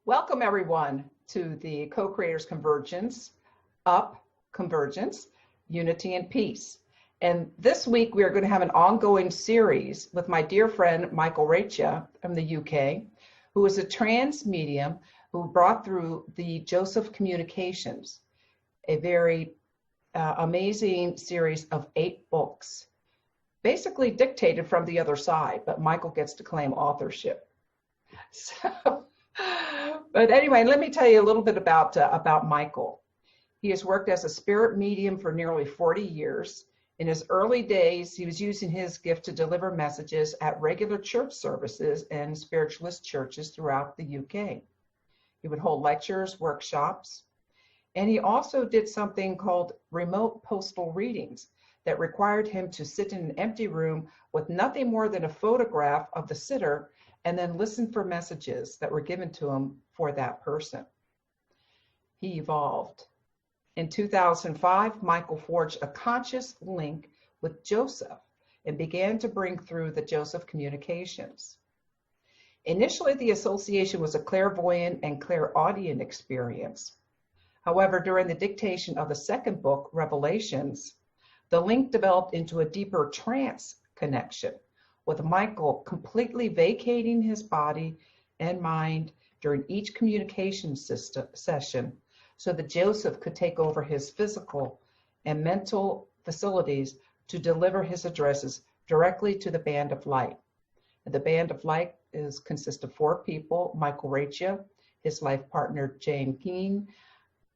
Welcome everyone to the Co-Creators Convergence, Up, Convergence, Unity and Peace. And this week we are going to have an ongoing series with my dear friend Michael Reccia from the UK, who is a trance medium who brought through the Joseph Communications, a very amazing series of 8 books, basically dictated from the other side, but Michael gets to claim authorship. But anyway, let me tell you a little bit about Michael. He has worked as a spirit medium for nearly 40 years. In his early days, he was using his gift to deliver messages at regular church services and spiritualist churches throughout the UK. He would hold lectures, workshops, and he also did something called remote postal readings that required him to sit in an empty room with nothing more than a photograph of the sitter and then listen for messages that were given to him for that person. He evolved. In 2005, Michael forged a conscious link with Joseph and began to bring through the Joseph Communications. Initially, the association was a clairvoyant and clairaudient experience. However, during the dictation of the second book, Revelations, the link developed into a deeper trance connection, with Michael completely vacating his body and mind during each communication session so that Joseph could take over his physical and mental facilities to deliver his addresses directly to the Band of Light. And the Band of Light consists of 4 people: Michael Reccia, his life partner Jane Keene,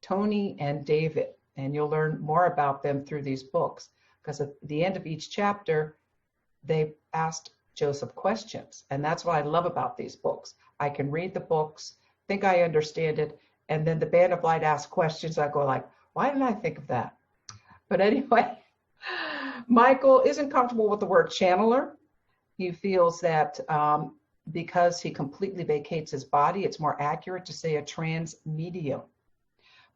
Tony, and David. And you'll learn more about them through these books, because at the end of each chapter, they asked Joseph questions. And that's what I love about these books. I can read the books, think I understand it, and then the Band of Light asks questions. I go like, why didn't I think of that? But anyway, Michael isn't comfortable with the word channeler. He feels that because he completely vacates his body, it's more accurate to say a trance medium.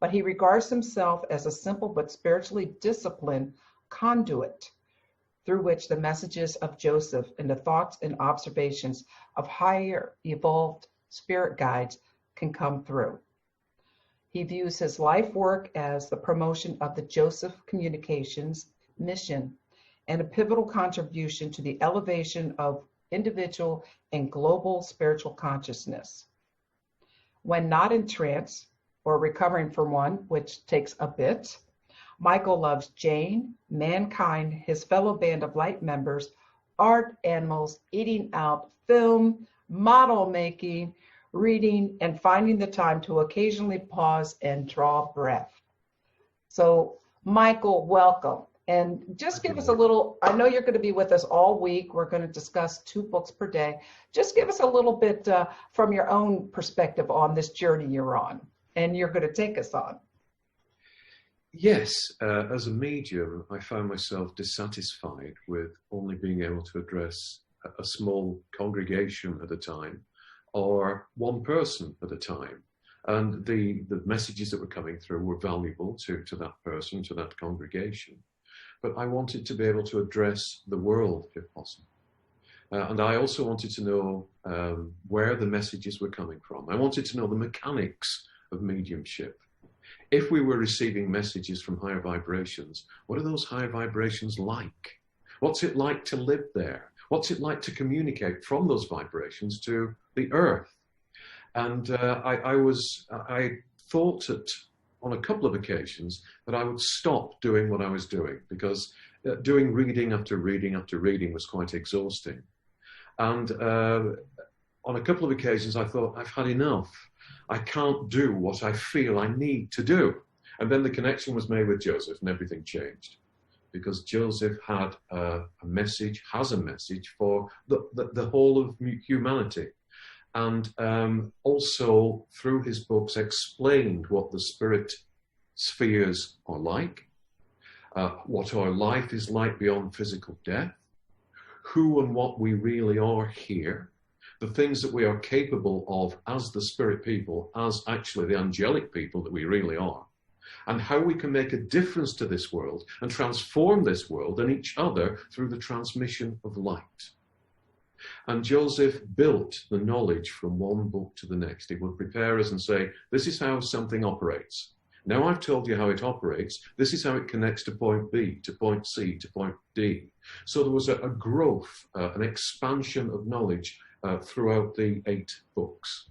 But he regards himself as a simple but spiritually disciplined conduit through which the messages of Joseph and the thoughts and observations of higher evolved spirit guides can come through. He views his life work as the promotion of the Joseph Communications mission and a pivotal contribution to the elevation of individual and global spiritual consciousness. When not in trance or recovering from one, which takes a bit, Michael loves Jane, mankind, his fellow Band of Light members, art, animals, eating out, film, model making, reading, and finding the time to occasionally pause and draw breath. So, Michael, welcome. And just give us a little, I know you're going to be with us all week. We're going to discuss 2 books per day. Just give us a little bit from your own perspective on this journey you're on and you're going to take us on. Yes, as a medium, I found myself dissatisfied with only being able to address a small congregation at a time or one person at a time. And the messages that were coming through were valuable to that person, to that congregation. But I wanted to be able to address the world if possible. And I also wanted to know where the messages were coming from. I wanted to know the mechanics of mediumship. If we were receiving messages from higher vibrations, what are those higher vibrations like? What's it like to live there? What's it like to communicate from those vibrations to the earth? And I thought that on a couple of occasions that I would stop doing what I was doing, because doing reading after reading after reading was quite exhausting. And on a couple of occasions I thought, I've had enough. I can't do what I feel I need to do. And then the connection was made with Joseph and everything changed. Because Joseph had has a message for the whole of humanity. And also through his books explained what the spirit spheres are like, what our life is like beyond physical death, who and what we really are here, the things that we are capable of as the spirit people, as actually the angelic people that we really are, and how we can make a difference to this world and transform this world and each other through the transmission of light. And Joseph built the knowledge from one book to the next. He would prepare us and say, this is how something operates. Now I've told you how it operates. This is how it connects to point B, to point C, to point D. So there was a growth, an expansion of knowledge throughout the 8 books.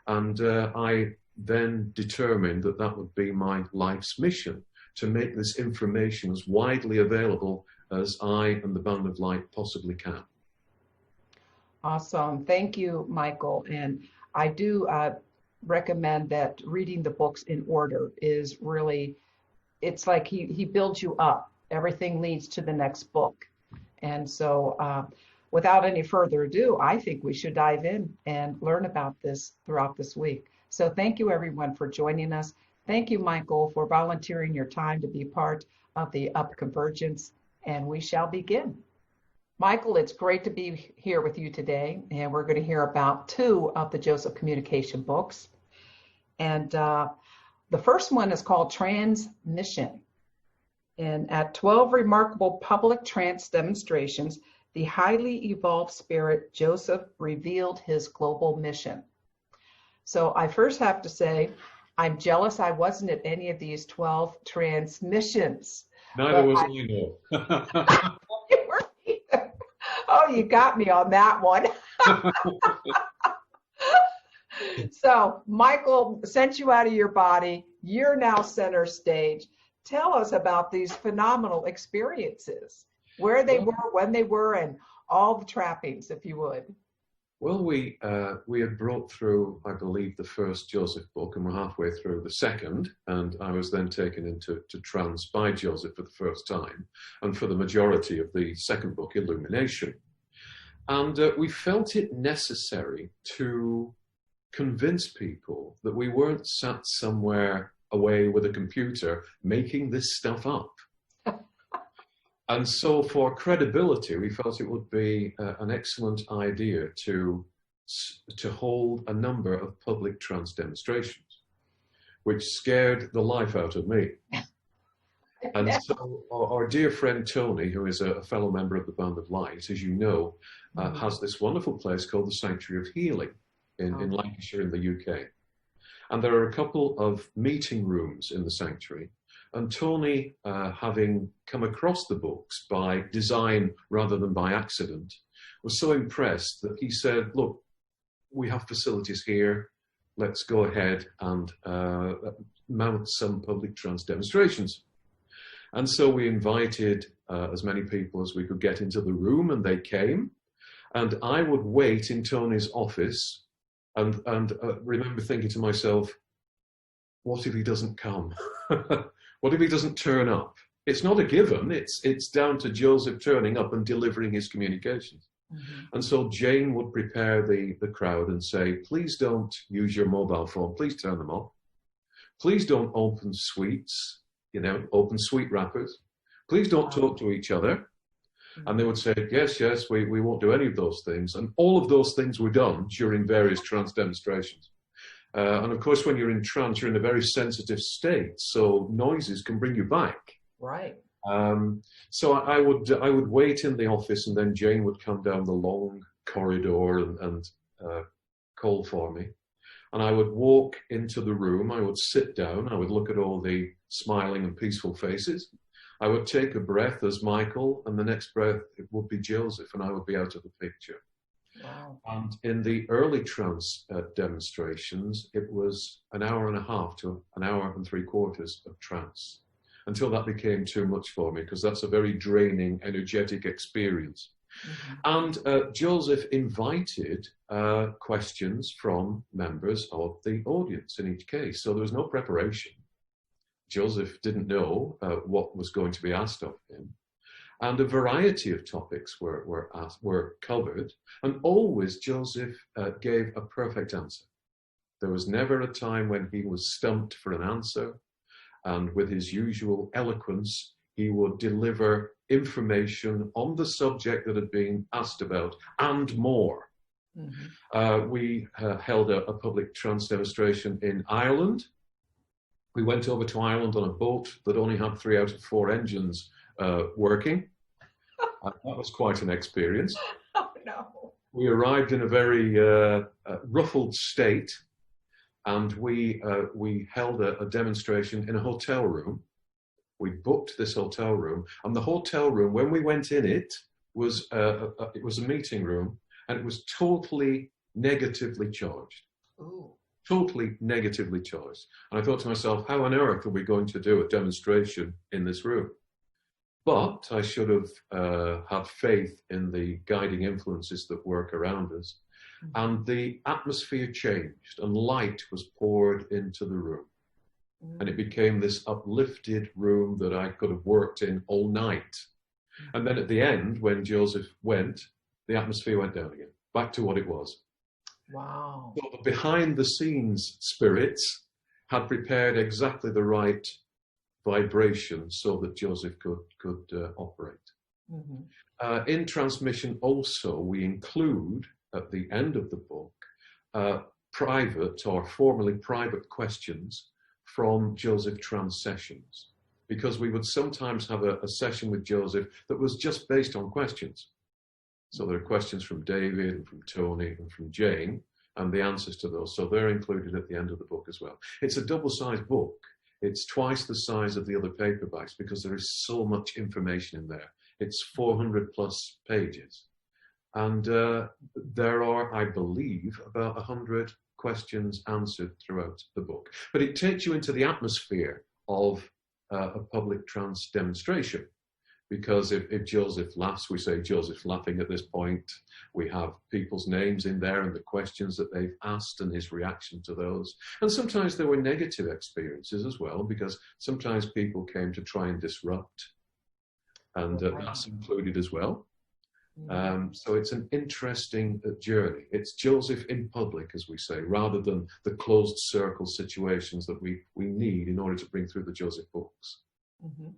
And I then determined that that would be my life's mission, to make this information as widely available as I and the Band of Light possibly can. Awesome. Thank you, Michael. And I do recommend that reading the books in order is really, it's like he builds you up. Everything leads to the next book. And so without any further ado, I think we should dive in and learn about this throughout this week. So thank you, everyone, for joining us. Thank you, Michael, for volunteering your time to be part of the Convergence, and we shall begin. Michael, it's great to be here with you today, and we're going to hear about 2 of the Joseph Communication books. And the first one is called Transmission. And at 12 remarkable public trance demonstrations, the highly evolved spirit Joseph revealed his global mission. So I first have to say, I'm jealous I wasn't at any of these 12 transmissions. Neither was I, no. You weren't either. Oh, you got me on that one. So Michael sent you out of your body. You're now center stage. Tell us about these phenomenal experiences, where they were, when they were, and all the trappings, if you would. Well, we had brought through, I believe, the first Joseph book, and we're halfway through the second, and I was then taken into trance by Joseph for the first time, and for the majority of the second book, Illumination. And we felt it necessary to convince people that we weren't sat somewhere away with a computer making this stuff up. And so for credibility, we felt it would be an excellent idea to hold a number of public trance demonstrations, which scared the life out of me. And so our dear friend Tony, who is a fellow member of the Band of Light, as you know, has this wonderful place called the Sanctuary of Healing in Lancashire in the UK. And there are a couple of meeting rooms in the sanctuary. And Tony, having come across the books by design rather than by accident, was so impressed that he said, look, we have facilities here. Let's go ahead and mount some public trance demonstrations. And so we invited as many people as we could get into the room, and they came. And I would wait in Tony's office and remember thinking to myself, what if he doesn't come? What if he doesn't turn up? It's not a given. It's down to Joseph turning up and delivering his communications. Mm-hmm. And so Jane would prepare the crowd and say, please don't use your mobile phone. Please turn them off. Please don't open sweets, open sweet wrappers. Please don't talk to each other. Mm-hmm. And they would say, yes, we won't do any of those things. And all of those things were done during various trance demonstrations. And of course, when you're in trance, you're in a very sensitive state, so noises can bring you back. Right. So I would wait in the office, and then Jane would come down the long corridor and call for me. And I would walk into the room. I would sit down. I would look at all the smiling and peaceful faces. I would take a breath as Michael, and the next breath it would be Joseph, and I would be out of the picture. Wow. And in the early trance demonstrations, it was an hour and a half to an hour and 3/4 of trance, until that became too much for me, because that's a very draining, energetic experience. Mm-hmm. And Joseph invited questions from members of the audience in each case. So there was no preparation. Joseph didn't know what was going to be asked of him. And a variety of topics were covered, and always Joseph gave a perfect answer. There was never a time when he was stumped for an answer, and with his usual eloquence, he would deliver information on the subject that had been asked about and more. Mm-hmm. We held a public trance demonstration in Ireland. We went over to Ireland on a boat that only had 3 out of 4 engines working. That was quite an experience. Oh, no. we arrived in a very ruffled state, and we held a demonstration in a hotel room. We booked this hotel room, and the hotel room, when we went in it was a meeting room, and it was totally negatively charged. Ooh. Totally negatively charged. And I thought to myself, how on earth are we going to do a demonstration in this room? But I should have had faith in the guiding influences that work around us. And the atmosphere changed, and light was poured into the room. And it became this uplifted room that I could have worked in all night. And then at the end, when Joseph went, the atmosphere went down again, back to what it was. Wow. So the behind the scenes spirits had prepared exactly the right vibration so that Joseph could operate. In transmission also, we include at the end of the book private or formerly private questions from Joseph Trance sessions, because we would sometimes have a session with Joseph that was just based on questions. So there are questions from David and from Tony and from Jane, and the answers to those. So they're included at the end of the book as well. It's a double-sized book. It's twice the size of the other paperbacks because there is so much information in there. It's 400 plus pages. And there are, I believe, about 100 questions answered throughout the book. But it takes you into the atmosphere of a public trance demonstration. Because if Joseph laughs, we say Joseph's laughing at this point. We have people's names in there and the questions that they've asked and his reaction to those. And sometimes there were negative experiences as well, because sometimes people came to try and disrupt. And that's included as well. So it's an interesting journey. It's Joseph in public, as we say, rather than the closed circle situations that we need in order to bring through the Joseph books. Mm-hmm.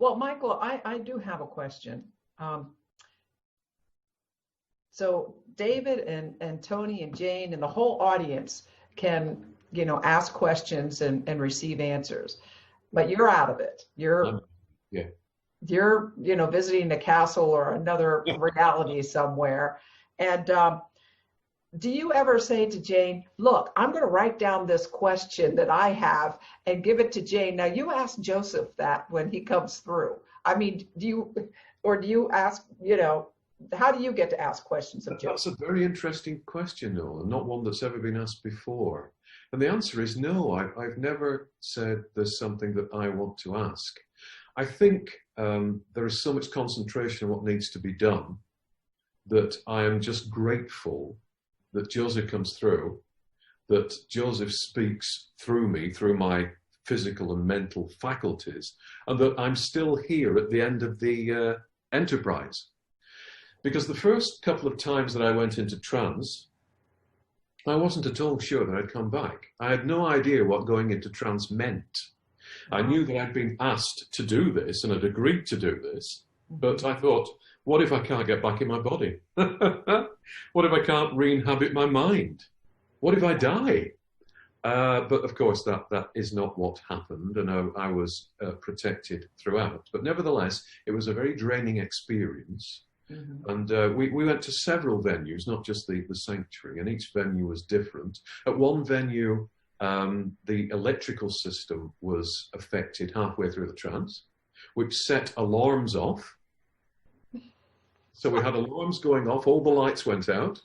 Well, Michael, I do have a question. So David and Tony and Jane and the whole audience can, ask questions and receive answers, but you're out of it. You're visiting a castle or another reality somewhere. And do you ever say to Jane, look, I'm going to write down this question that I have and give it to Jane? Now, you ask Joseph that when he comes through. I mean, do you ask, how do you get to ask questions of Joseph? That's a very interesting question, Noel, and not one that's ever been asked before. And the answer is no. I've never said there's something that I want to ask. I think there is so much concentration on what needs to be done that I am just grateful that Joseph comes through, that Joseph speaks through me, through my physical and mental faculties, and that I'm still here at the end of the enterprise. Because the first couple of times that I went into trance, I wasn't at all sure that I'd come back. I had no idea what going into trance meant. I knew that I'd been asked to do this and had agreed to do this, but I thought, what if I can't get back in my body? What if I can't re-inhabit my mind? What if I die? But of course, that is not what happened, and I was protected throughout. But nevertheless, it was a very draining experience. Mm-hmm. And we went to several venues, not just the sanctuary, and each venue was different. At one venue, the electrical system was affected halfway through the trance, which set alarms off. So we had alarms going off, all the lights went out,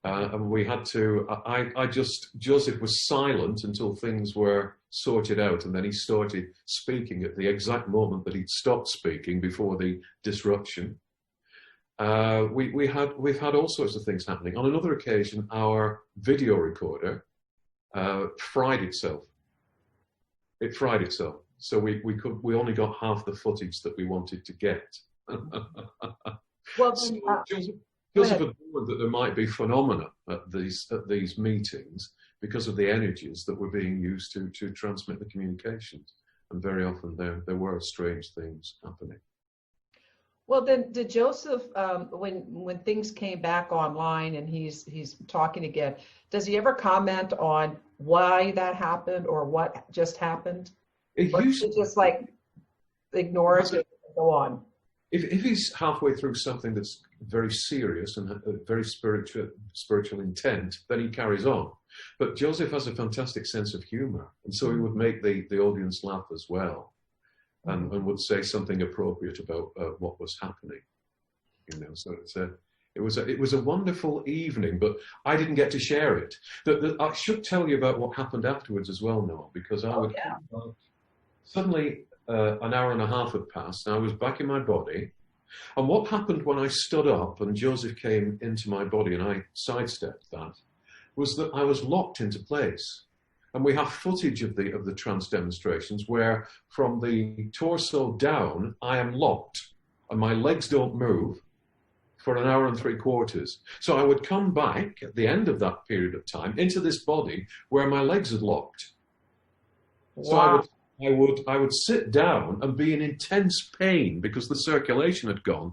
and we had to, Joseph was silent until things were sorted out, and then he started speaking at the exact moment that he'd stopped speaking before the disruption. We've had all sorts of things happening. On another occasion, our video recorder fried itself. It fried itself. So we only got half the footage that we wanted to get. Well, so Joseph had warned that there might be phenomena at these meetings because of the energies that were being used to transmit the communications, and very often there were strange things happening. Well, then, did Joseph, when things came back online and he's talking again, does he ever comment on why that happened or what just happened? Or does he just ignore it and go on? If he's halfway through something that's very serious and very spiritual intent, then he carries on. But Joseph has a fantastic sense of humor, and so he would make the audience laugh as well, and would say something appropriate about what was happening. You know, so it was a wonderful evening, but I didn't get to share it. I should tell you about what happened afterwards as well, Noel, because suddenly an hour and a half had passed, and I was back in my body. And what happened when I stood up and Joseph came into my body and I sidestepped that, was that I was locked into place. And we have footage of the trance demonstrations where from the torso down, I am locked and my legs don't move for an hour and 3/4. So I would come back at the end of that period of time into this body where my legs had locked. Wow. So I would sit down and be in intense pain because the circulation had gone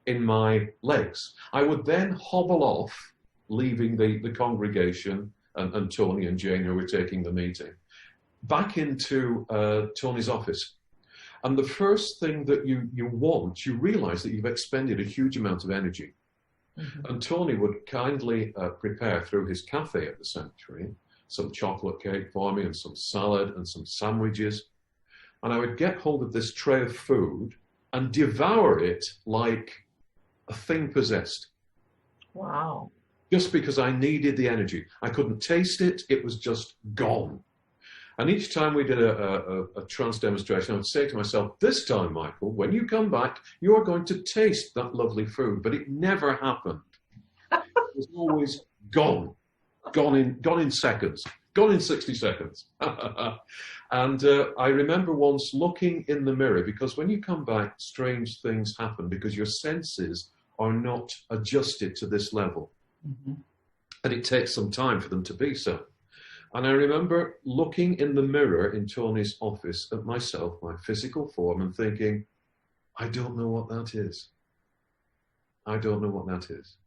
in my legs. I would then hobble off, leaving the congregation and Tony and Jane, who were taking the meeting, back into Tony's office. And the first thing that you realize that you've expended a huge amount of energy. Mm-hmm. And Tony would kindly prepare through his cafe at the sanctuary some chocolate cake for me and some salad and some sandwiches. And I would get hold of this tray of food and devour it like a thing possessed. Wow. Just because I needed the energy. I couldn't taste it. It was just gone. And each time we did a trance demonstration, I would say to myself, this time, Michael, when you come back, you are going to taste that lovely food. But it never happened. It was always gone. Gone in seconds. Gone in 60 seconds. And I remember once looking in the mirror, because when you come back, strange things happen because your senses are not adjusted to this level. Mm-hmm. And it takes some time for them to be so. And I remember looking in the mirror in Tony's office at myself, my physical form, and thinking, I don't know what that is. I don't know what that is.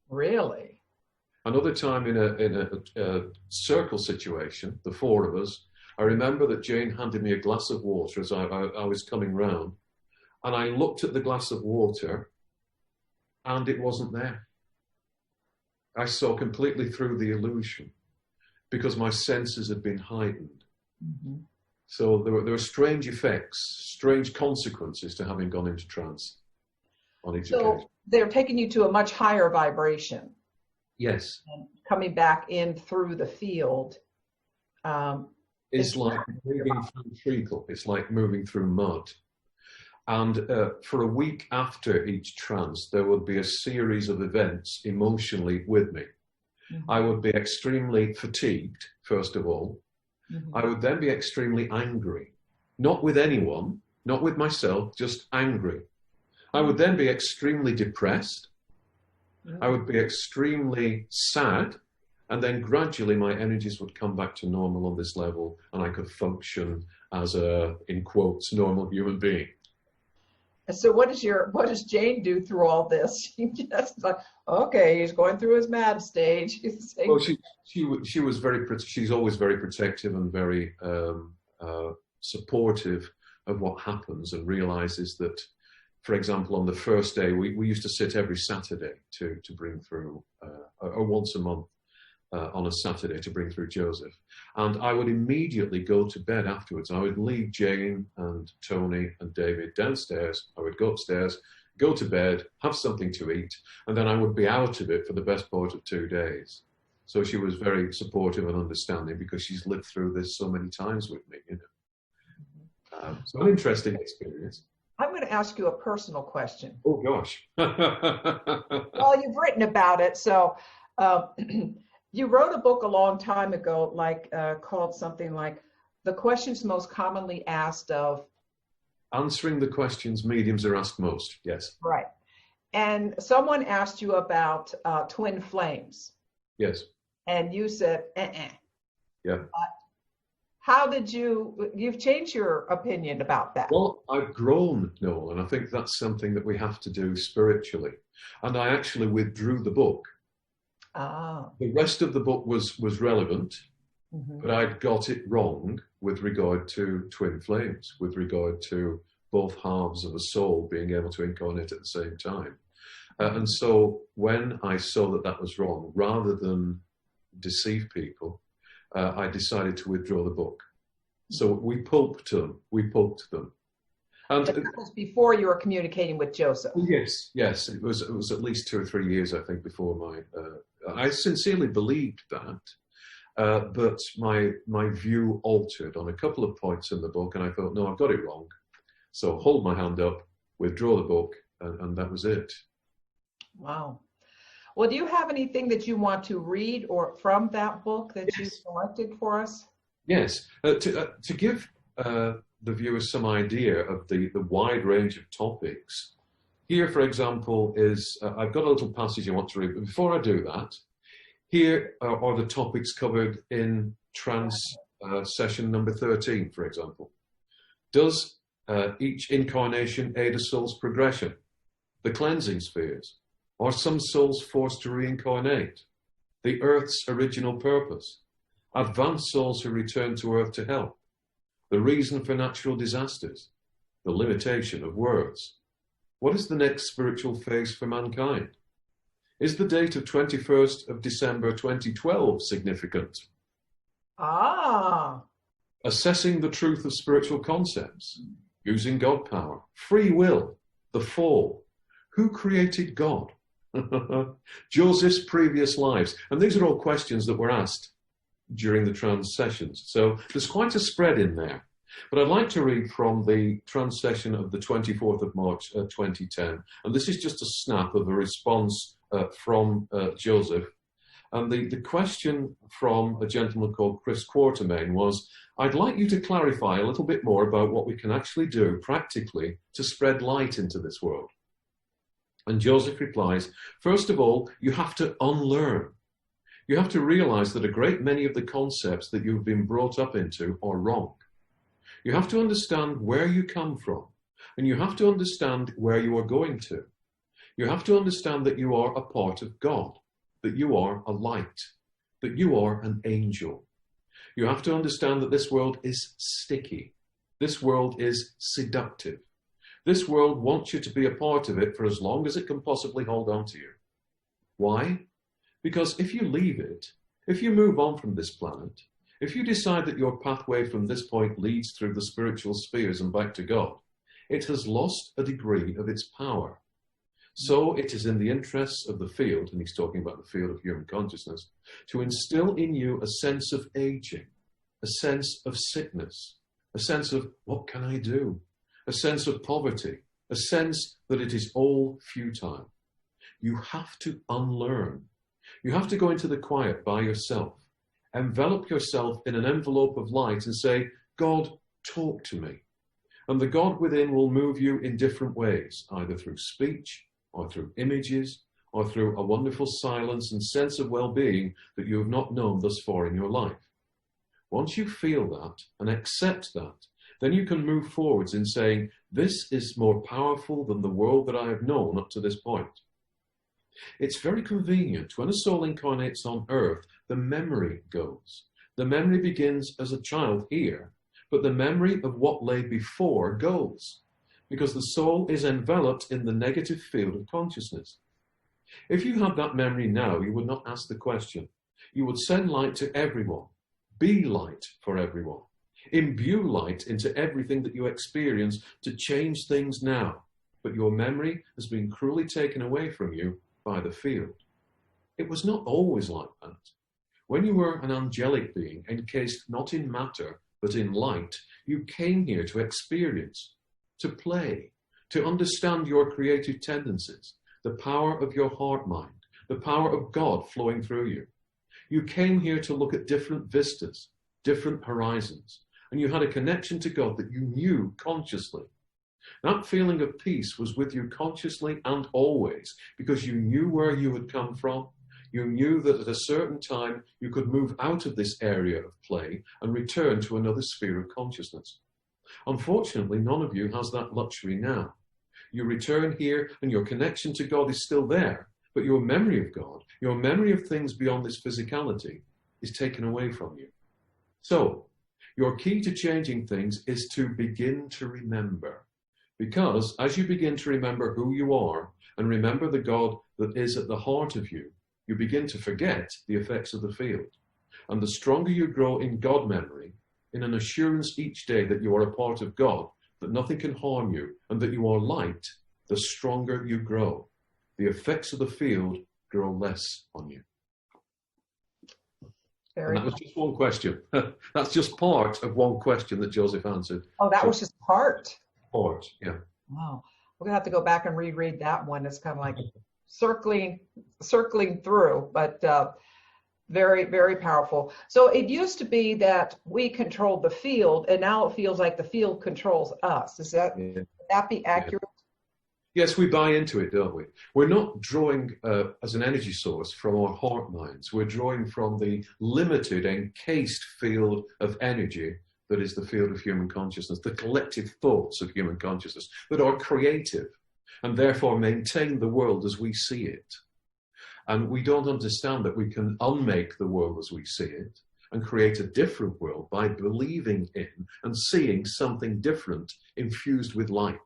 Really? Another time in a circle situation, the four of us, I remember that Jane handed me a glass of water as I was coming round, and I looked at the glass of water, and it wasn't there. I saw completely through the illusion because my senses had been heightened. Mm-hmm. So there were strange effects, strange consequences to having gone into trance on each occasion. So they're taking you to a much higher vibration. Yes. And coming back in through the field. It's like moving through treacle. It's like moving through mud. And for a week after each trance, there would be a series of events emotionally with me. Mm-hmm. I would be extremely fatigued, first of all. Mm-hmm. I would then be extremely angry. Not with anyone, not with myself, just angry. I would then be extremely depressed. Mm-hmm. I would be extremely sad. And then gradually my energies would come back to normal on this level, and I could function as a, in quotes, normal human being. So what does Jane do through all this? She just like, okay, he's going through his mad stage. Well, she was she's always very protective and very supportive of what happens, and realizes that, for example, on the first day, we used to sit every Saturday to bring through, or once a month on a Saturday to bring through Joseph. And I would immediately go to bed afterwards. I would leave Jane and Tony and David downstairs. I would go upstairs, go to bed, have something to eat, and then I would be out of it for the best part of 2 days. So she was very supportive and understanding because she's lived through this so many times with me, you know. So an interesting experience. I'm going to ask you a personal question. Oh, gosh. Well, you've written about it. So you wrote a book a long time ago, called something like The Questions Most Commonly Asked of... Answering the questions mediums are asked most, yes. Right. And someone asked you about twin flames. Yes. And you said, Yeah. How did you've changed your opinion about that? Well, I've grown, Noel, and I think that's something that we have to do spiritually. And I actually withdrew the book. Ah. The rest of the book was relevant, mm-hmm. but I'd got it wrong with regard to twin flames, with regard to both halves of a soul being able to incarnate at the same time. And so when I saw that that was wrong, rather than deceive people, I decided to withdraw the book. So we pulped them. And But that was before you were communicating with Joseph. yes, it was at least 2 or 3 years, I think, before my. I sincerely believed that, but my view altered on a couple of points in the book, and I thought, no, I've got it wrong. So hold my hand up, withdraw the book, and that was it. Wow. Well, do you have anything that you want to read or from that book that you selected for us? Yes, to give the viewers some idea of the wide range of topics. Here, for example, is I've got a little passage I want to read, but before I do that, here are the topics covered in Trance session number 13, for example. Does each incarnation aid a soul's progression? The cleansing spheres. Are some souls forced to reincarnate? The Earth's original purpose. Advanced souls who return to Earth to help. The reason for natural disasters. The limitation of words. What is the next spiritual phase for mankind? Is the date of 21st of December 2012 significant? Assessing the truth of spiritual concepts. Using God power. Free will. The fall. Who created God? Joseph's previous lives. And these are all questions that were asked during the trance sessions. So there's quite a spread in there. But I'd like to read from the trance session of the 24th of March 2010. And this is just a snap of a response from Joseph. And the question from a gentleman called Chris Quartermain was, I'd like you to clarify a little bit more about what we can actually do practically to spread light into this world. And Joseph replies, first of all, you have to unlearn. You have to realize that a great many of the concepts that you've been brought up into are wrong. You have to understand where you come from, and you have to understand where you are going to. You have to understand that you are a part of God, that you are a light, that you are an angel. You have to understand that this world is sticky. This world is seductive. This world wants you to be a part of it for as long as it can possibly hold on to you. Why? Because if you leave it, if you move on from this planet, if you decide that your pathway from this point leads through the spiritual spheres and back to God, it has lost a degree of its power. So it is in the interests of the field, and he's talking about the field of human consciousness, to instill in you a sense of aging, a sense of sickness, a sense of what can I do? A sense of poverty, a sense that it is all futile. You have to unlearn. You have to go into the quiet by yourself, envelop yourself in an envelope of light and say, God, talk to me. And the God within will move you in different ways, either through speech or through images or through a wonderful silence and sense of well-being that you have not known thus far in your life. Once you feel that and accept that, then you can move forwards in saying, this is more powerful than the world that I have known up to this point. It's very convenient. When a soul incarnates on earth, the memory goes. The memory begins as a child here, but the memory of what lay before goes, because the soul is enveloped in the negative field of consciousness. If you had that memory now, you would not ask the question. You would send light to everyone. Be light for everyone. Imbue light into everything that you experience to change things now. But your memory has been cruelly taken away from you by the field. It was not always like that. When you were an angelic being, encased not in matter, but in light, you came here to experience, to play, to understand your creative tendencies, the power of your heart mind, the power of God flowing through you. You came here to look at different vistas, different horizons, and you had a connection to God that you knew consciously. That feeling of peace was with you consciously and always, because you knew where you had come from. You knew that at a certain time you could move out of this area of play and return to another sphere of consciousness. Unfortunately, none of you has that luxury now. You return here and your connection to God is still there, but your memory of God, your memory of things beyond this physicality is taken away from you. So, your key to changing things is to begin to remember. Because as you begin to remember who you are and remember the God that is at the heart of you, you begin to forget the effects of the field. And the stronger you grow in God memory, in an assurance each day that you are a part of God, that nothing can harm you, and that you are light, the stronger you grow. The effects of the field grow less on you. And that was just one question. That's just part of one question that Joseph answered. Oh, that was just part? Part, yeah. Wow. We're going to have to go back and reread that one. It's kind of like circling through, but very, very powerful. So it used to be that we controlled the field, and now it feels like the field controls us. Would that be accurate? Yes, we buy into it, don't we? We're not drawing as an energy source from our heart minds. We're drawing from the limited, encased field of energy that is the field of human consciousness, the collective thoughts of human consciousness that are creative and therefore maintain the world as we see it. And we don't understand that we can unmake the world as we see it and create a different world by believing in and seeing something different infused with light.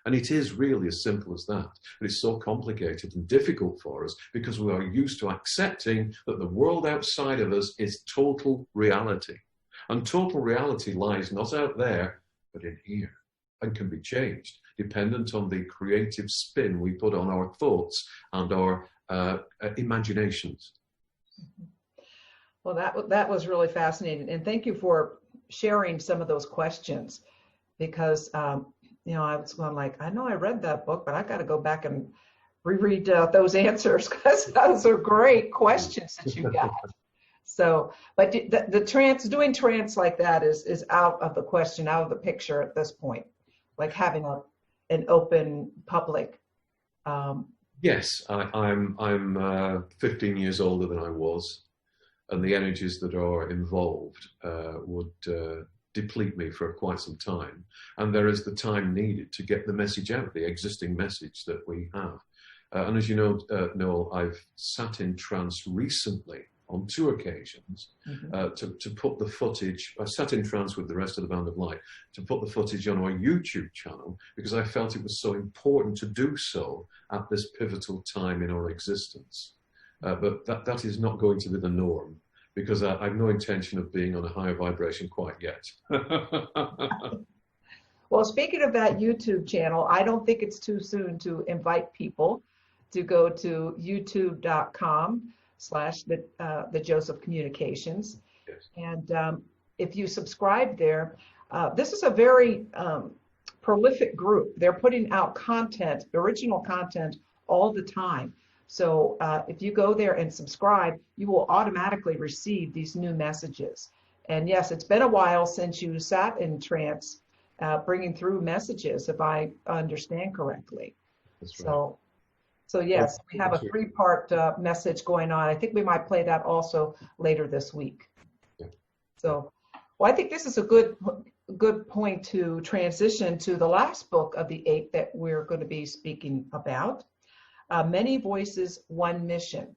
And it is really as simple as that. But it's so complicated and difficult for us because we are used to accepting that the world outside of us is total reality. And total reality lies not out there, but in here, and can be changed, dependent on the creative spin we put on our thoughts and our imaginations. Well, that was really fascinating. And thank you for sharing some of those questions, because I was going like, I know I read that book, but I got to go back and reread those answers, because those are great questions that you got. So, but doing trance like that is out of the question, out of the picture at this point, like having an open public. Yes, I'm 15 years older than I was, and the energies that are involved would deplete me for quite some time, and there is the time needed to get the message out, the existing message that we have. And as you know, Noel, I've sat in trance recently on 2 occasions to put the footage. I sat in trance with the rest of the Band of Light to put the footage on our YouTube channel because I felt it was so important to do so at this pivotal time in our existence. But that is not going to be the norm, because I have no intention of being on a higher vibration quite yet. Well, speaking of that YouTube channel, I don't think it's too soon to invite people to go to youtube.com/the Joseph Communications. Yes. And if you subscribe there, this is a very prolific group. They're putting out content, original content, all the time. So if you go there and subscribe, you will automatically receive these new messages. And yes, it's been a while since you sat in trance, bringing through messages, if I understand correctly. That's right. So yes, we have a 3-part message going on. I think we might play that also later this week. Yeah. So, well, I think this is a good point to transition to the last book of the 8 that we're going to be speaking about. Many Voices, One Mission.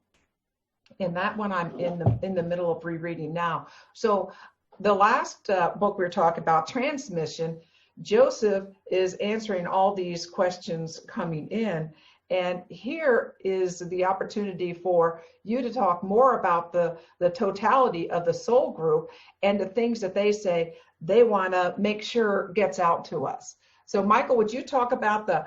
And that one I'm in the middle of rereading now. So the last book we were talking about, Transmission, Joseph is answering all these questions coming in. And here is the opportunity for you to talk more about the totality of the soul group and the things that they say they want to make sure gets out to us. So Michael, would you talk about the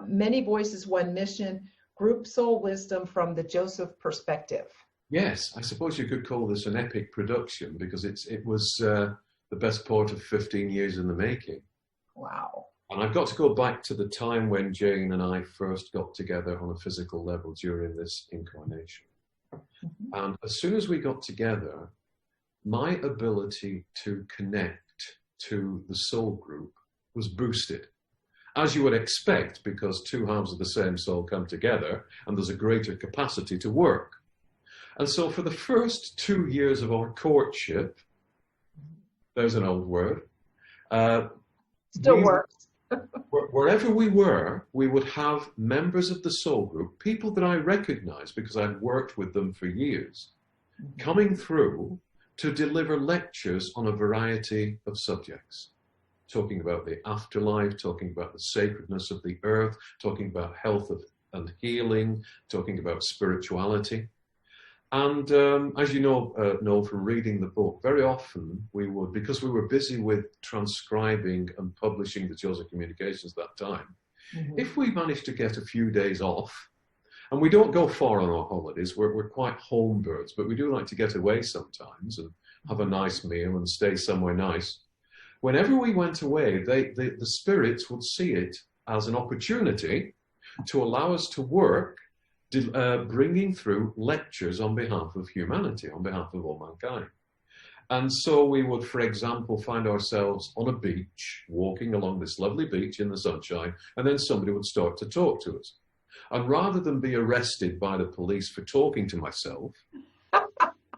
Many Voices, One Mission, group soul wisdom from the Joseph perspective? Yes, I suppose you could call this an epic production, because it was the best part of 15 years in the making. Wow. And I've got to go back to the time when Jane and I first got together on a physical level during this incarnation. Mm-hmm. And as soon as we got together, my ability to connect to the soul group was boosted. As you would expect, because 2 halves of the same soul come together and there's a greater capacity to work. And so for the first 2 years of our courtship, there's an old word. Still works. Wherever we were, we would have members of the soul group, people that I recognized because I'd worked with them for years, coming through to deliver lectures on a variety of subjects. Talking about the afterlife, talking about the sacredness of the earth, talking about health of and healing, talking about spirituality. And as you know from reading the book, very often we would, because we were busy with transcribing and publishing the Joseph Communications that time, if we managed to get a few days off, and we don't go far on our holidays, we're quite home birds, but we do like to get away sometimes and have a nice meal and stay somewhere nice. Whenever we went away, the spirits would see it as an opportunity to allow us to work, bringing through lectures on behalf of humanity, on behalf of all mankind. And so we would, for example, find ourselves on a beach, walking along this lovely beach in the sunshine, and then somebody would start to talk to us. And rather than be arrested by the police for talking to myself,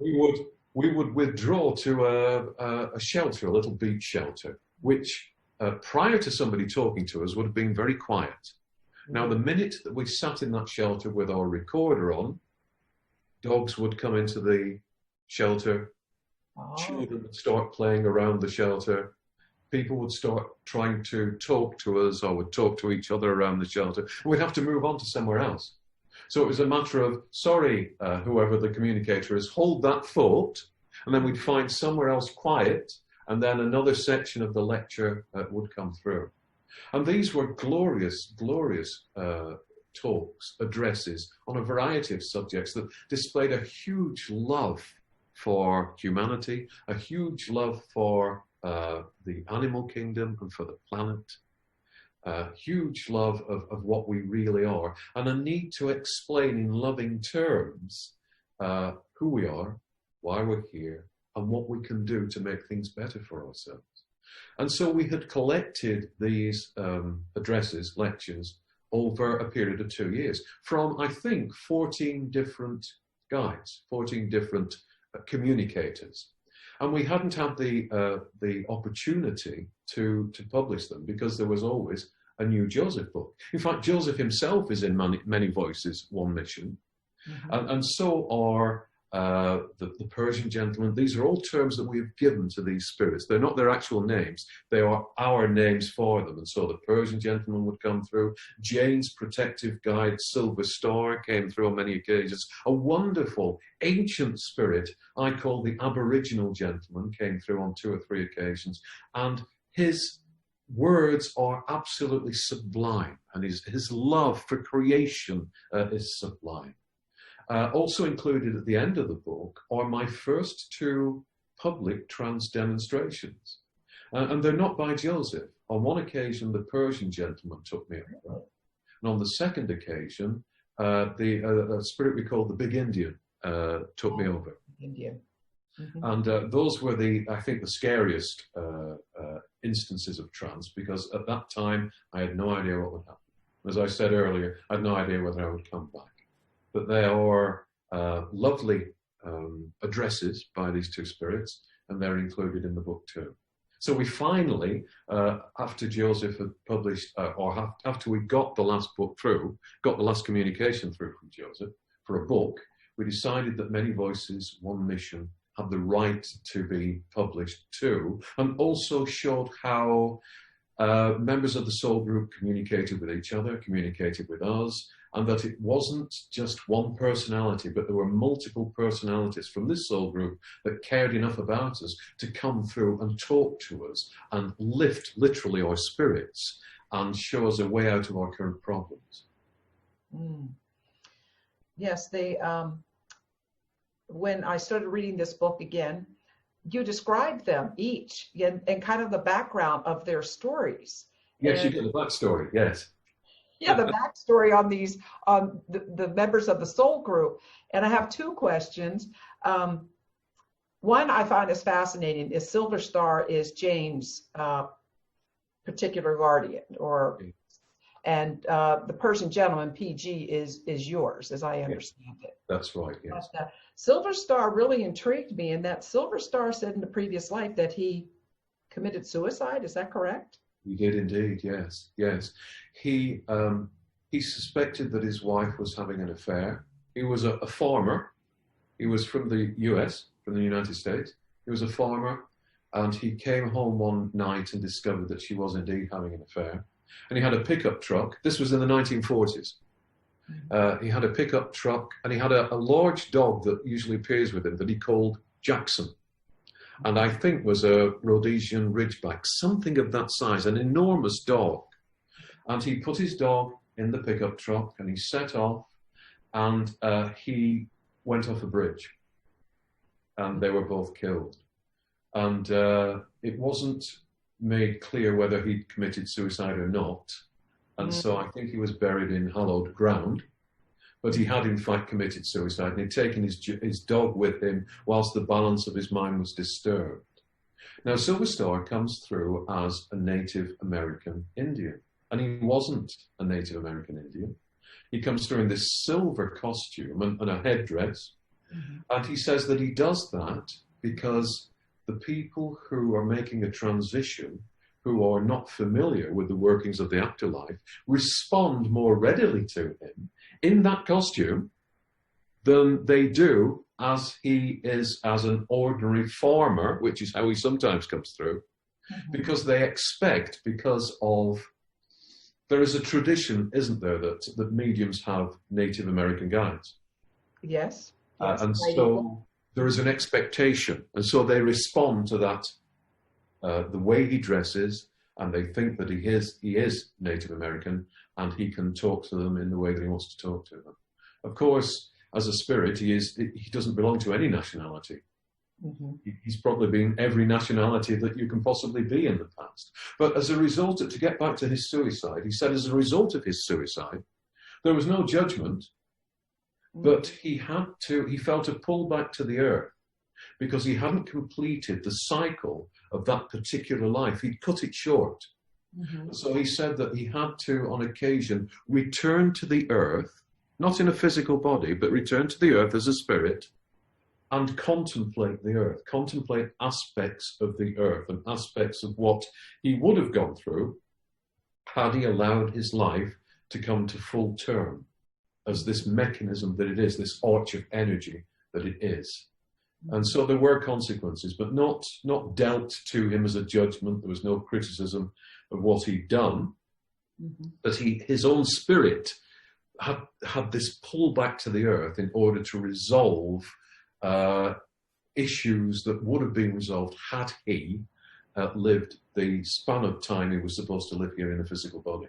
we would withdraw to a shelter, a little beach shelter, which prior to somebody talking to us would have been very quiet. Now, the minute that we sat in that shelter with our recorder on, dogs would come into the shelter, children would start playing around the shelter, people would start trying to talk to us or would talk to each other around the shelter, and we'd have to move on to somewhere else. So it was a matter of, sorry, whoever the communicator is, hold that thought, and then we'd find somewhere else quiet, and then another section of the lecture would come through. And these were glorious, glorious talks, addresses on a variety of subjects that displayed a huge love for humanity, a huge love for the animal kingdom and for the planet, a huge love of what we really are, and a need to explain in loving terms who we are, why we're here, and what we can do to make things better for ourselves. And so we had collected these addresses, lectures, over a period of 2 years from, I think, 14 different guides, 14 different communicators. And we hadn't had the opportunity to publish them because there was always a new Joseph book. In fact, Joseph himself is in many voices, one mission. And so are the Persian gentleman. These are all terms that we have given to these spirits. They're not their actual names. They are our names for them. And so the Persian gentleman would come through. Jane's protective guide, Silver Star, came through on many occasions. A wonderful ancient spirit I call the Aboriginal gentleman came through on 2 or 3 occasions. And his words are absolutely sublime. And his love for creation is sublime. Also included at the end of the book are my first 2 public trance demonstrations. And they're not by Joseph. On one occasion, the Persian gentleman took me over. And on the second occasion, the spirit we call the Big Indian took me over. Indian. And those were I think, the scariest instances of trance, because at that time, I had no idea what would happen. As I said earlier, I had no idea whether I would come back. But they are lovely addresses by these 2 spirits, and they're included in the book too. So we finally, after Joseph had published, after we got the last book through, got the last communication through from Joseph for a book, we decided that Many Voices, One Mission had the right to be published too, and also showed how members of the soul group communicated with each other, communicated with us, and that it wasn't just one personality, but there were multiple personalities from this soul group that cared enough about us to come through and talk to us and lift literally our spirits and show us a way out of our current problems. Yes, when I started reading this book again, you described them each and kind of the background of their stories. Yes, you did the backstory, yes. Yeah, the backstory on these, the members of the soul group. And I have 2 questions. One I find is fascinating is Silver Star is Jane's particular guardian, and the Persian gentleman, PG, is yours, as I understand it. That's right, yes. But, Silver Star really intrigued me, in that Silver Star said in the previous life that he committed suicide. Is that correct? He did indeed, yes, yes. He suspected that his wife was having an affair. He was a farmer. He was from the US, from the United States. He was a farmer, and he came home one night and discovered that she was indeed having an affair. And he had a pickup truck. This was in the 1940s. He had a pickup truck, and he had a large dog that usually appears with him that he called Jackson. And I think was a Rhodesian Ridgeback, something of that size, an enormous dog. And he put his dog in the pickup truck and he set off, and he went off a bridge. And they were both killed. And it wasn't made clear whether he'd committed suicide or not. And so I think he was buried in hallowed ground. But he had in fact committed suicide, and he'd taken his dog with him whilst the balance of his mind was disturbed. Now, Silver Star comes through as a Native American Indian, and he wasn't a Native American Indian. He comes through in this silver costume and a headdress, and he says that he does that because the people who are making a transition, who are not familiar with the workings of the afterlife, respond more readily to him in that costume than they do as he is as an ordinary farmer, which is how he sometimes comes through, because they expect, because of, there is a tradition, isn't there, that mediums have Native American guides. Yes. And so there is an expectation, and so they respond to that, the way he dresses, and they think that he is Native American, and he can talk to them in the way that he wants to talk to them. Of course, as a spirit, he doesn't belong to any nationality. He's probably been every nationality that you can possibly be in the past. But as a result to get back to his suicide, he said as a result of his suicide, there was no judgment, but he felt a pull back to the earth because he hadn't completed the cycle of that particular life. He'd cut it short. So he said that he had to, on occasion, return to the earth, not in a physical body, but return to the earth as a spirit and contemplate the earth, contemplate aspects of the earth and aspects of what he would have gone through had he allowed his life to come to full term as this mechanism that it is, this arch of energy that it is. And so there were consequences, but not dealt to him as a judgment. There was no criticism of what he'd done, but his own spirit had this pull back to the earth in order to resolve issues that would have been resolved had he lived the span of time he was supposed to live here in a physical body.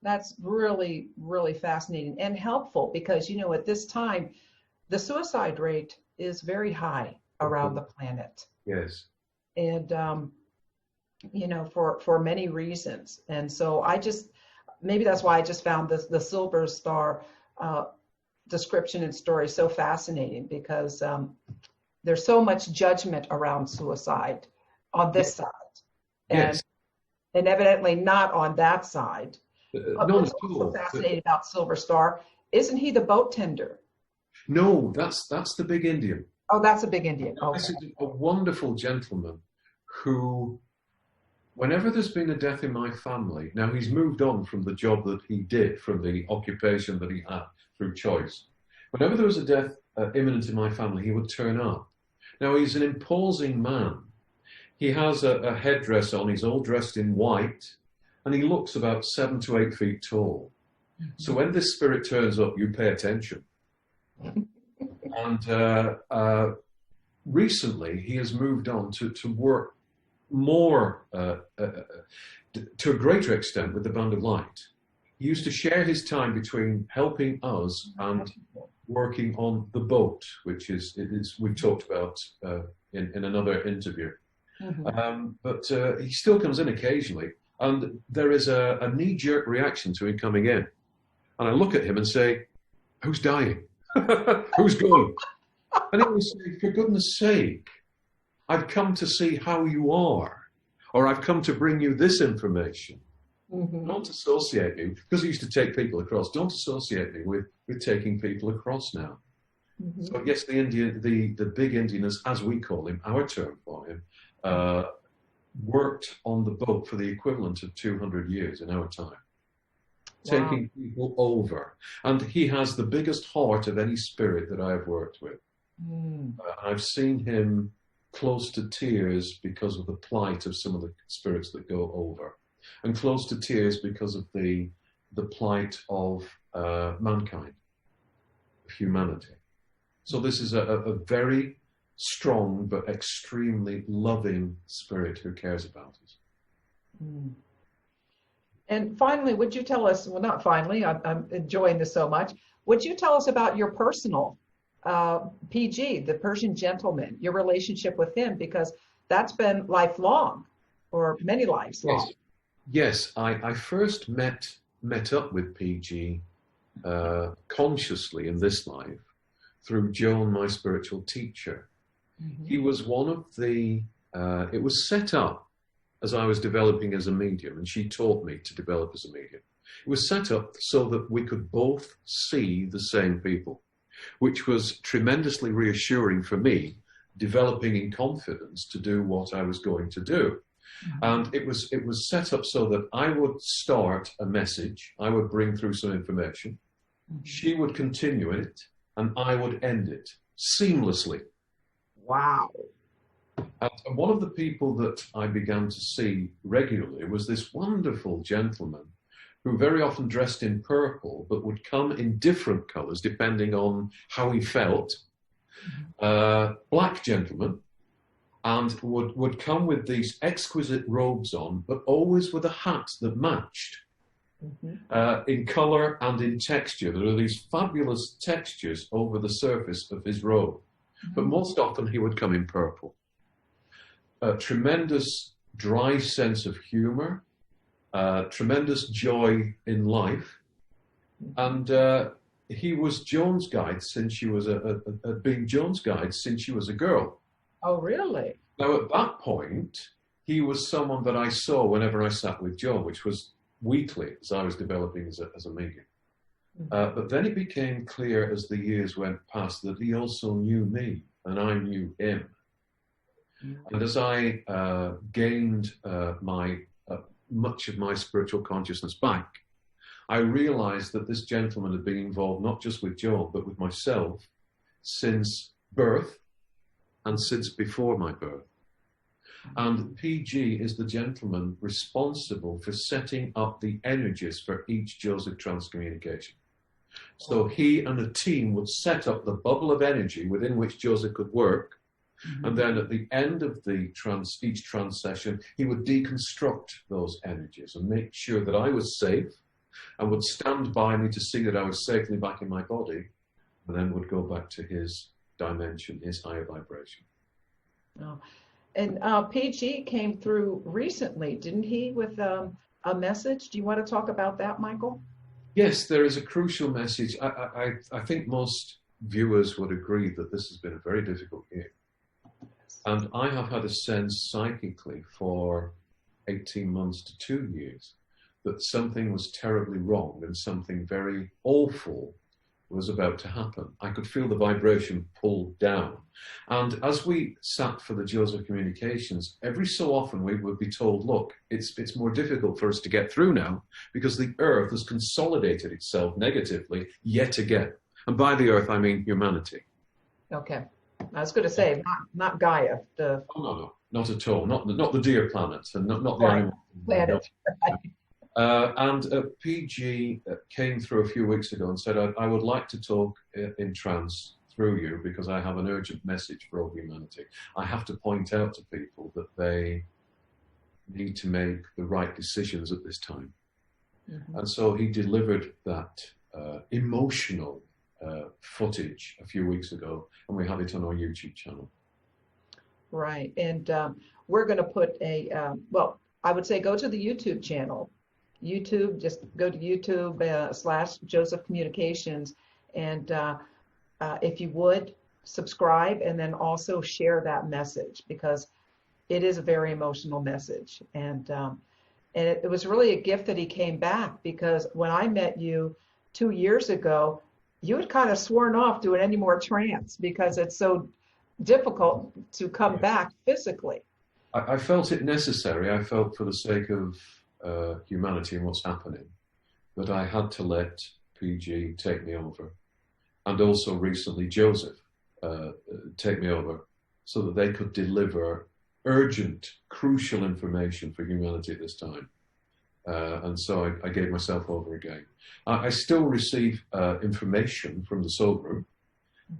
That's really, really fascinating and helpful because, at this time, the suicide rate is very high around the planet. Yes. And, for many reasons. And so maybe that's why I just found the Silver Star description and story so fascinating because there's so much judgment around suicide on this side. And, and evidently not on that side. What's also fascinating about Silver Star, isn't he the boat tender? No, that's the big Indian. Oh, that's a big Indian. Okay. This is a wonderful gentleman who, whenever there's been a death in my family, now he's moved on from the job that he did, from the occupation that he had through choice. Whenever there was a death imminent in my family, he would turn up. Now, he's an imposing man. He has a headdress on, he's all dressed in white, and he looks about 7 to 8 feet tall. So when this spirit turns up, you pay attention. And recently, he has moved on to work more, to a greater extent, with the Band of Light. He used to share his time between helping us and working on the boat, which is we've talked about in another interview. But he still comes in occasionally, and there is a knee-jerk reaction to him coming in. And I look at him and say, "Who's dying? Who's going?" And he will say, "For goodness sake, I've come to see how you are, or I've come to bring you this information. Don't associate me," because he used to take people across. "Don't associate me with taking people across now." So yes, the big Indian, as we call him, our term for him, worked on the boat for the equivalent of 200 years in our time. Taking people over. And he has the biggest heart of any spirit that I have worked with. I've seen him close to tears because of the plight of some of the spirits that go over, and close to tears because of the the plight of mankind, of humanity. So this is a very strong but extremely loving spirit who cares about us. Mm. And finally, would you tell us, well, not finally, I'm enjoying this so much, would you tell us about your personal PG, the Persian gentleman, your relationship with him, because that's been lifelong, or many lives long. Yes, I first met up with PG consciously in this life through Joan, my spiritual teacher. Mm-hmm. He was one of the, it was set up as I was developing as a medium, and she taught me to develop as a medium. It was set up so that we could both see the same people, which was tremendously reassuring for me, developing in confidence to do what I was going to do. Mm-hmm. And it was set up so that I would start a message, I would bring through some information, mm-hmm. she would continue it, and I would end it seamlessly. Wow. And one of the people that I began to see regularly was this wonderful gentleman who very often dressed in purple, but would come in different colors depending on how he felt. Black gentleman, and would come with these exquisite robes on, but always with a hat that matched in color and in texture. There are these fabulous textures over the surface of his robe, but most often he would come in purple. A tremendous dry sense of humor, tremendous joy in life, and he was Joan's guide since she was been Joan's guide since she was a girl. Oh, really? Now, at that point, he was someone that I saw whenever I sat with Joan, which was weekly as I was developing as a medium. But then it became clear as the years went past that he also knew me and I knew him. And as I gained much of my spiritual consciousness back, I realized that this gentleman had been involved not just with Joan, but with myself since birth and since before my birth. And PG is the gentleman responsible for setting up the energies for each Joseph Trance communication. So he and a team would set up the bubble of energy within which Joseph could work. And then at the end of each trance session, he would deconstruct those energies and make sure that I was safe and would stand by me to see that I was safely back in my body, and then would go back to his dimension, his higher vibration. Oh. And PG came through recently, didn't he, with a message? Do you want to talk about that, Michael? Yes, there is a crucial message. I think most viewers would agree that this has been a very difficult year. And I have had a sense psychically for 18 months to 2 years that something was terribly wrong and something very awful was about to happen. I could feel the vibration pulled down. And as we sat for the Joseph communications, every so often we would be told, look, it's more difficult for us to get through now because the earth has consolidated itself negatively yet again. And by the earth, I mean humanity. Okay. I was going to say, not Gaia. Oh, no, not at all. Not the deer planet and not the animal planet. And PG came through a few weeks ago and said, I would like to talk in trance through you because I have an urgent message for all humanity. I have to point out to people that they need to make the right decisions at this time. And so he delivered that emotional footage a few weeks ago, and we have it on our YouTube channel. Right, and we're going to put well, I would say go to the YouTube channel. YouTube, just go to YouTube / Joseph Communications, and if you would, subscribe and then also share that message because it is a very emotional message. And it was really a gift that he came back because when I met you 2 years ago, you had kind of sworn off doing any more trance because it's so difficult to come back physically. I felt it necessary. I felt for the sake of humanity and what's happening that I had to let PG take me over, and also recently Joseph take me over so that they could deliver urgent, crucial information for humanity at this time. And so I gave myself over again. I still receive information from the soul group,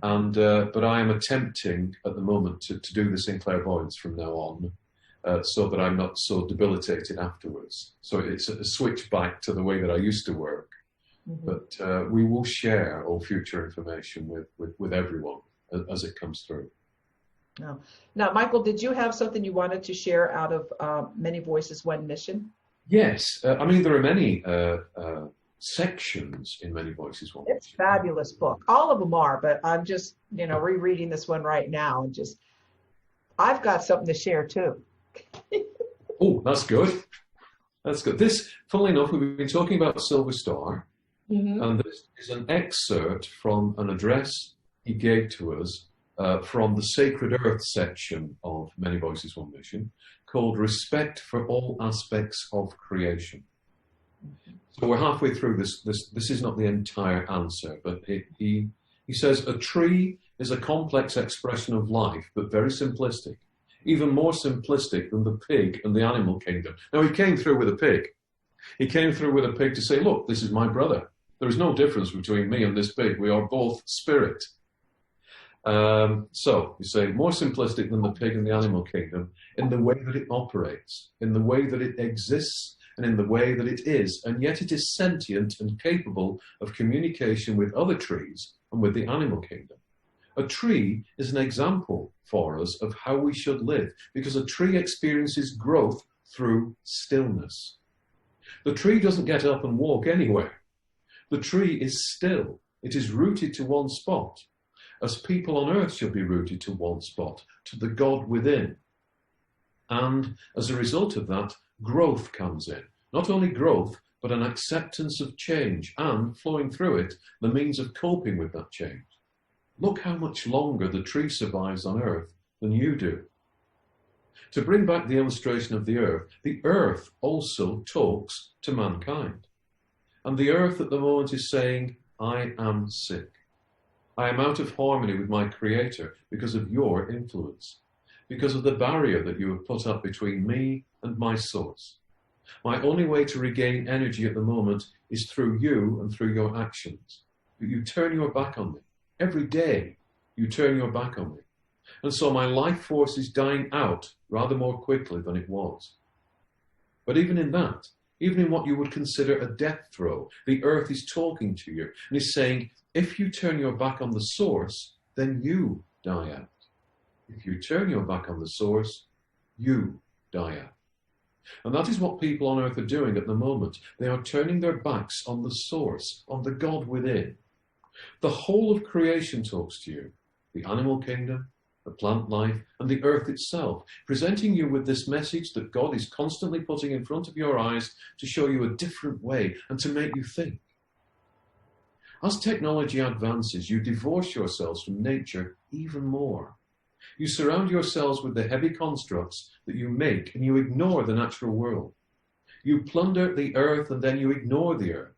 and but I am attempting at the moment to do this in clairvoyance from now on, so that I'm not so debilitated afterwards. So it's a switch back to the way that I used to work. Mm-hmm. But we will share all future information with everyone as it comes through. Now, Michael, did you have something you wanted to share out of Many Voices, One Mission? Yes. I mean, there are many sections in Many Voices, One Mission. It's a fabulous book. All of them are, but I'm just, rereading this one right now, and I've got something to share too. Oh, that's good. That's good. This, funnily enough, we've been talking about Silver Star, mm-hmm. and this is an excerpt from an address he gave to us from the Sacred Earth section of Many Voices, One Mission, called Respect for All Aspects of Creation. Mm-hmm. So we're halfway through this. This is not the entire answer, but he says, a tree is a complex expression of life, but very simplistic, even more simplistic than the pig and the animal kingdom. Now, he came through with a pig. He came through with a pig to say, look, this is my brother. There is no difference between me and this pig. We are both spirit. So you say more simplistic than the pig and the animal kingdom in the way that it operates, in the way that it exists, and in the way that it is, and yet it is sentient and capable of communication with other trees and with the animal kingdom. A tree is an example for us of how we should live, because a tree experiences growth through stillness. The tree doesn't get up and walk anywhere. The tree is still. It is rooted to one spot, as people on earth should be rooted to one spot, to the God within. And as a result of that, growth comes in. Not only growth, but an acceptance of change, and flowing through it, the means of coping with that change. Look how much longer the tree survives on earth than you do. To bring back the illustration of the earth also talks to mankind. And the earth at the moment is saying, I am sick. I am out of harmony with my Creator because of your influence, because of the barrier that you have put up between me and my source. My only way to regain energy at the moment is through you and through your actions. But you turn your back on me. Every day you turn your back on me. And so my life force is dying out rather more quickly than it was. But even in that, even in what you would consider a death throw, the earth is talking to you and is saying, if you turn your back on the source, then you die out. If you turn your back on the source, you die out. And that is what people on earth are doing at the moment. They are turning their backs on the source, on the God within. The whole of creation talks to you, the animal kingdom, the plant life, and the earth itself, presenting you with this message that God is constantly putting in front of your eyes to show you a different way and to make you think. As technology advances, you divorce yourselves from nature even more. You surround yourselves with the heavy constructs that you make, and you ignore the natural world. You plunder the earth, and then you ignore the earth.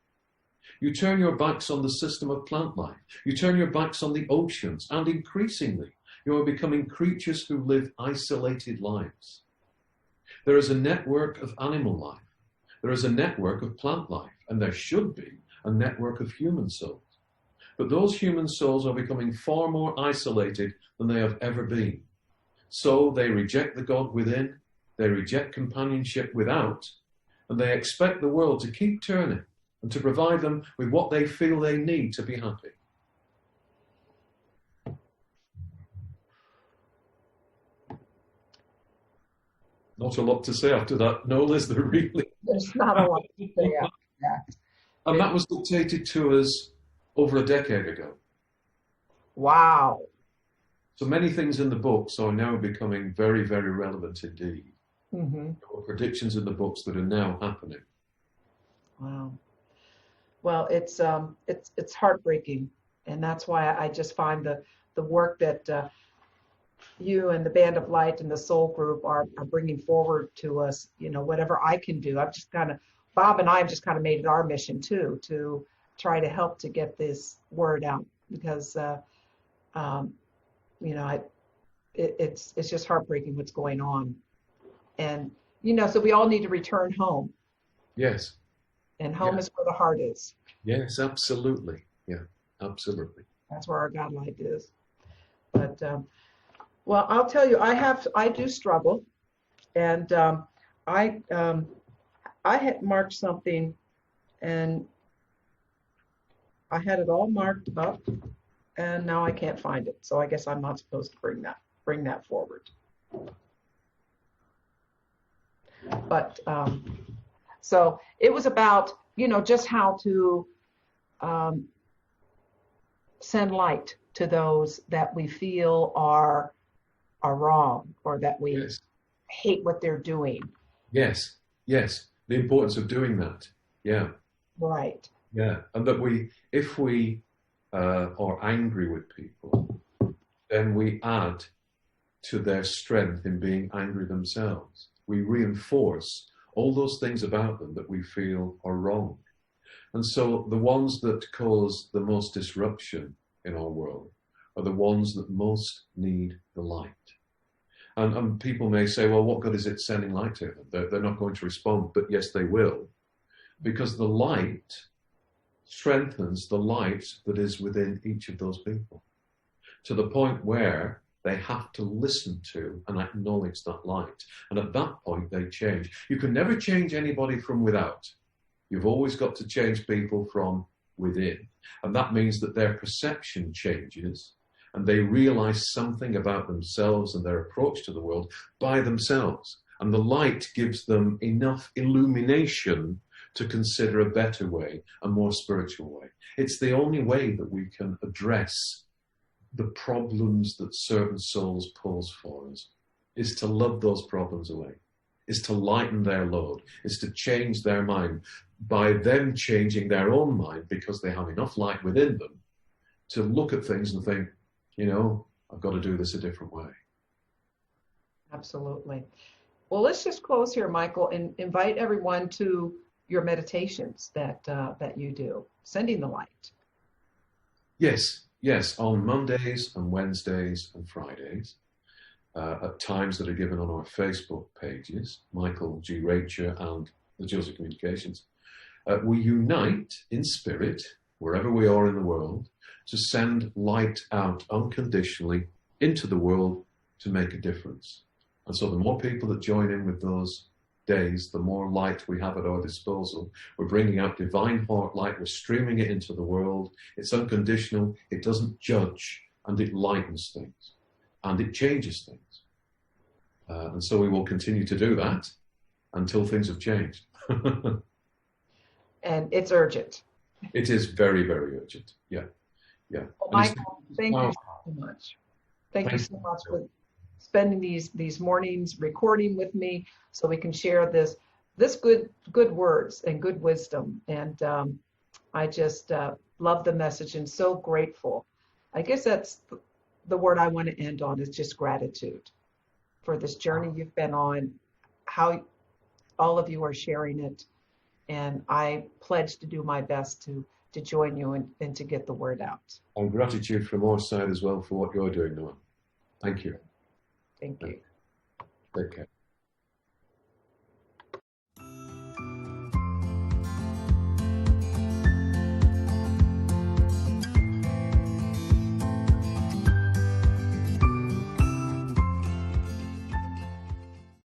You turn your backs on the system of plant life. You turn your backs on the oceans, and increasingly, you are becoming creatures who live isolated lives. There is a network of animal life. There is a network of plant life, and there should be a network of human souls. But those human souls are becoming far more isolated than they have ever been. So they reject the God within, they reject companionship without, and they expect the world to keep turning and to provide them with what they feel they need to be happy. Not a lot to say after that. No, is there really? There's not a lot to say after that. And that was dictated to us over a decade ago. Wow. So many things in the books are now becoming very, very relevant indeed. Mm-hmm. There were predictions in the books that are now happening. Wow. Well, it's heartbreaking, and that's why I just find the work that you and the Band of Light and the Soul Group are bringing forward to us. Whatever I can do, Bob and I have just kind of made it our mission too, to try to help to get this word out, because it's just heartbreaking what's going on. And so we all need to return home, Yes. And home is where the heart is. Yes, absolutely. Yeah, absolutely. That's where our God light is. But well, I'll tell you, I do struggle, and I had marked something, and I had it all marked up, and now I can't find it. So I guess I'm not supposed to bring that forward. But so it was about, just how to send light to those that we feel are wrong, or that we Yes. hate what they're doing. Yes. Yes. The importance of doing that. Yeah. Right. Yeah. And that if we are angry with people, then we add to their strength in being angry themselves. We reinforce all those things about them that we feel are wrong. And so the ones that cause the most disruption in our world are the ones that most need the light. And people may say, well, what good is it sending light to them? They're not going to respond, but yes, they will. Because the light strengthens the light that is within each of those people, to the point where they have to listen to and acknowledge that light. And at that point, they change. You can never change anybody from without. You've always got to change people from within. And that means that their perception changes, and they realize something about themselves and their approach to the world by themselves. And the light gives them enough illumination to consider a better way, a more spiritual way. It's the only way that we can address the problems that certain souls pose for us, is to love those problems away, is to lighten their load, is to change their mind by them changing their own mind, because they have enough light within them to look at things and think, I've got to do this a different way. Absolutely. Well, let's just close here, Michael, and invite everyone to your meditations that you do, sending the light. Yes, on Mondays and Wednesdays and Fridays, at times that are given on our Facebook pages, Michael G. Reccia and the Joseph Communications, we unite in spirit, wherever we are in the world, to send light out unconditionally into the world to make a difference. And so the more people that join in with those days, the more light we have at our disposal. We're bringing out divine heart light, we're streaming it into the world. It's unconditional, it doesn't judge, and it lightens things, and it changes things. And so we will continue to do that until things have changed. And it's urgent. It is very, very urgent. Yeah. Well, Michael, thank you so much. Thank you so much for spending these mornings recording with me, so we can share this good words and good wisdom. And I just love the message and so grateful. I guess that's the word I want to end on, is just gratitude for this journey you've been on, how all of you are sharing it. And I pledge to do my best to join you and to get the word out. And gratitude from our side as well for what you're doing, Noah. Thank you. Thank you. Take care.